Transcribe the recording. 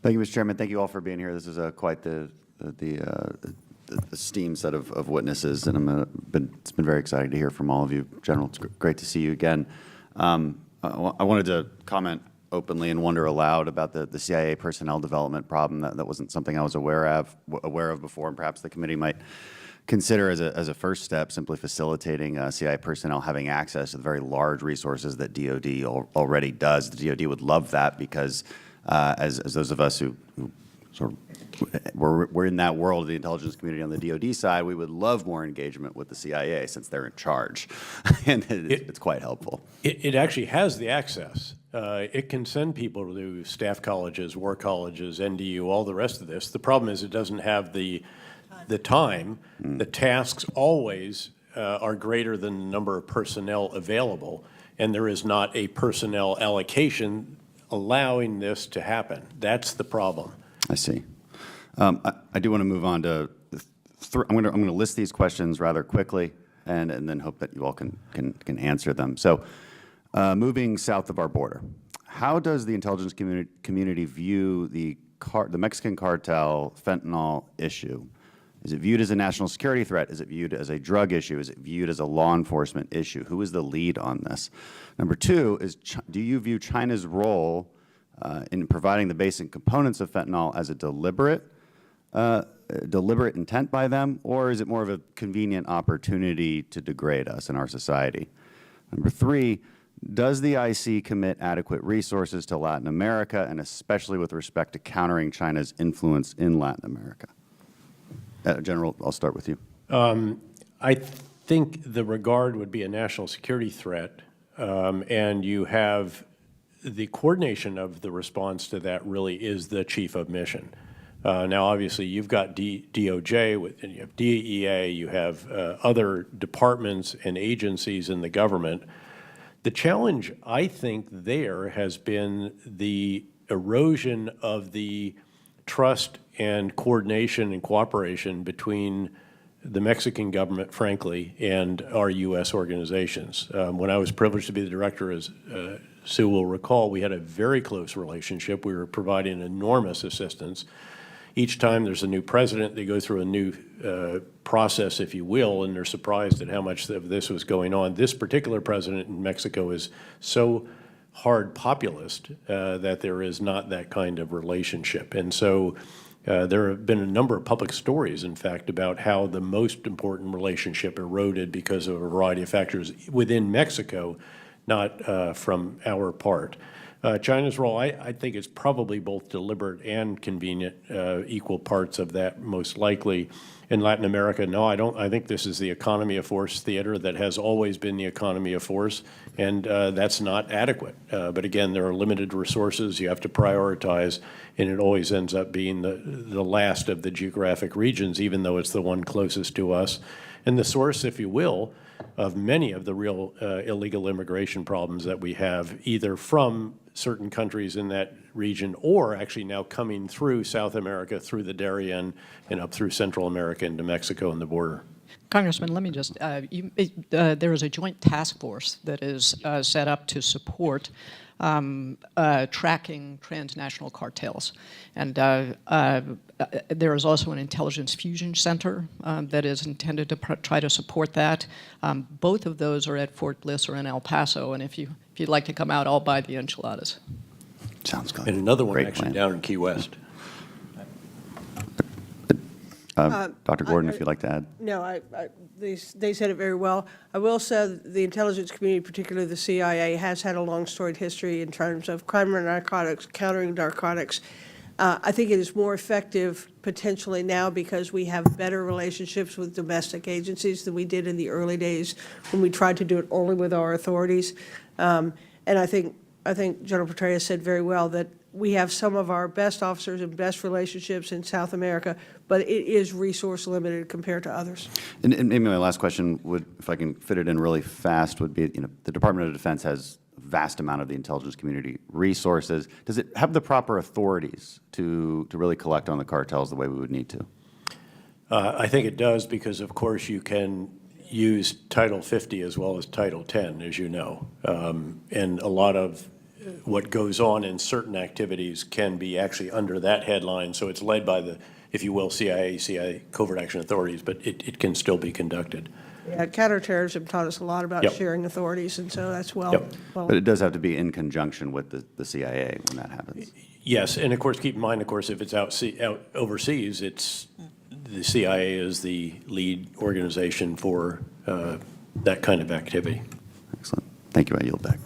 Thank you, Mr. Chairman. Thank you all for being here. This is quite the esteemed set of witnesses, and it's been very exciting to hear from all of you. General, it's great to see you again. I wanted to comment openly and wonder aloud about the CIA personnel development problem. That wasn't something I was aware of before, and perhaps the committee might consider as a first step simply facilitating CIA personnel having access to the very large resources that DoD already does. The DoD would love that because as those of us who sort of we're in that world of the intelligence community on the DoD side, we would love more engagement with the CIA since they're in charge, and it's quite helpful. It actually has the access. It can send people to staff colleges, war colleges, NDU, all the rest of this. The problem is it doesn't have the time. The tasks always are greater than the number of personnel available, and there is not a personnel allocation allowing this to happen. That's the problem. I see. I do want to move on to. I'm going to list these questions rather quickly, and then hope that you all can answer them. So, moving south of our border, how does the intelligence community view the Mexican cartel fentanyl issue? Is it viewed as a national security threat? Is it viewed as a drug issue? Is it viewed as a law enforcement issue? Who is the lead on this? Number two is, do you view China's role in providing the basic components of fentanyl as a deliberate intent by them, or is it more of a convenient opportunity to degrade us in our society? Number three, does the IC commit adequate resources to Latin America, and especially with respect to countering China's influence in Latin America? General, I'll start with you. I think the regard would be a national security threat, and you have the coordination of the response to that really is the chief of mission. Now, obviously, you've got DOJ, and you have DEA, you have other departments and agencies in the government. The challenge, I think, there has been the erosion of the trust and coordination and cooperation between the Mexican government, frankly, and our U.S. organizations. When I was privileged to be the director, as Sue will recall, we had a very close relationship. We were providing enormous assistance. Each time there's a new president, they go through a new process, if you will, and they're surprised at how much of this was going on. This particular president in Mexico is so hard populist that there is not that kind of relationship. And so there have been a number of public stories, in fact, about how the most important relationship eroded because of a variety of factors within Mexico, not from our part. China's role, I think, is probably both deliberate and convenient, equal parts of that, most likely. In Latin America, no, I don't. I think this is the economy of force theater that has always been the economy of force, and that's not adequate. But again, there are limited resources. You have to prioritize, and it always ends up being the last of the geographic regions, even though it's the one closest to us. And the source, if you will, of many of the real illegal immigration problems that we have, either from certain countries in that region or actually now coming through South America, through the Darien, and up through Central America into Mexico and the border. Congressman, let me just, there is a joint task force that is set up to support tracking transnational cartels. And there is also an intelligence fusion center that is intended to try to support that. Both of those are at Fort Bliss or in El Paso, and if you'd like to come out, I'll buy the enchiladas. Sounds good. And another one Great actually plan. down in Key West. Dr. Gordon, if you'd like to add. No, they said it very well. I will say the intelligence community, particularly the CIA, has had a long storied history in terms of crime and narcotics, countering narcotics. I think it is more effective potentially now because we have better relationships with domestic agencies than we did in the early days when we tried to do it only with our authorities. And I think General Petraeus said very well that we have some of our best officers and best relationships in South America, but it is resource limited compared to others. And maybe my last question would, if I can fit it in really fast, would be, the Department of Defense has a vast amount of the intelligence community resources. Does it have the proper authorities to really collect on the cartels the way we would need to? I think it does because, of course, you can use Title 50 as well as Title 10, as you know. And a lot of what goes on in certain activities can be actually under that headline. So it's led by the, if you will, CIA covert action authorities, but it can still be conducted. Yeah, counterterrorism taught us a lot about Yep. sharing authorities, and so that's well, Yep. well. But it does have to be in conjunction with the CIA when that happens. Yes, and of course, keep in mind, of course, if it's out overseas, it's, the CIA is the lead organization for that kind of activity. Excellent. Thank you. I yield back.